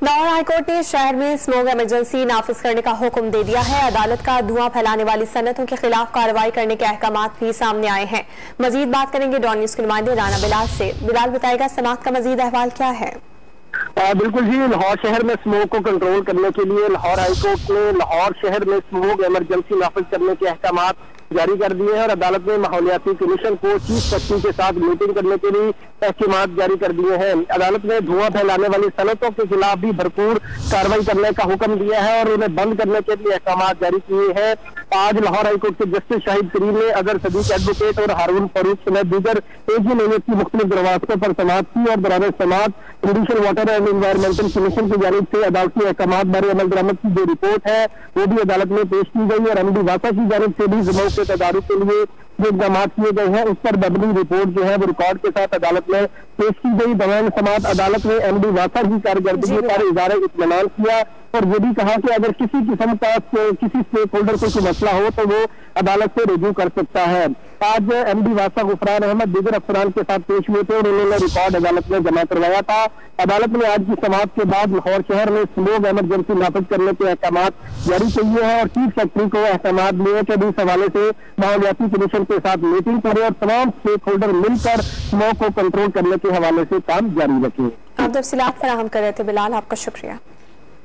Lahore high court ने शहर में स्मोक इमरजेंसी नाफिज करने का हुक्म दे दिया है। अदालत का धुआं फैलाने वाली सनतों के खिलाफ कार्रवाई करने के अहकामात भी सामने आए हैं। मजीद बात करेंगे डॉन न्यूज के नुमाइंदे राना बिलाल से। बिलाल बताएगा समाअत का मजीद अहवाल क्या है। बिल्कुल जी, लाहौर शहर में स्मोक को कंट्रोल करने के लिए लाहौर हाईकोर्ट ने लाहौर शहर में स्मोक इमरजेंसी नाफिज करने के अहकामात जारी कर दिए हैं और अदालत ने माहौलियाती कमीशन को चीफ सेक्रेटरी के साथ मीटिंग करने के लिए अहकामात जारी कर दिए हैं। अदालत ने धुआं फैलाने वाली सनतों के खिलाफ भी भरपूर कार्रवाई करने का हुक्म दिया है और उन्हें बंद करने के लिए अहकामात जारी किए हैं। आज लाहौर हाईकोर्ट के जस्टिस शाहिद करीम ने अगर सदीक एडवोकेट और हारून फारूक समेत दीगर एक ही नौयत की मुख्तलिफ दरवाजों पर समाअत की और दौरान समाअत judicial water and environmental commission की जानिब से अदालती अहकामात बारे अमल दरामद की जो रिपोर्ट है वो भी अदालत में पेश की गई और एमडी वासा की जानिब से भी जमाओं के तदारुक के लिए जो इकदाम किए गए हैं उस पर बदली रिपोर्ट जो है वो रिकॉर्ड के साथ अदालत में पेश की गई। दौरान समाअत अदालत ने एमडी वासा की कारकर्दगी पर इज़हार इत्मीनान किया और ये भी कहा कि अगर किसी किस्म का किसी स्टेक होल्डर को कोई मसला हो तो वो अदालत से रिव्यू कर सकता है। आज एमडी वासा गुफरान अहमद दीगर अफसरान के साथ पेश हुए थे और उन्होंने रिकॉर्ड अदालत में जमा करवाया था। अदालत ने आज की समाअत के बाद लाहौर शहर में स्मोक इमरजेंसी नाफिज करने के अहकामात जारी किए हैं और चीफ सेक्रेटरी को अहकामात दिए कि इस हवाले से माहौलियाती कमीशन के साथ मीटिंग करें और तमाम स्टेक होल्डर मिलकर स्मोक को कंट्रोल करने के हवाले से काम जारी रखें। आप तफसीलात फराहम कर रहे थे बिलाल, आपका शुक्रिया।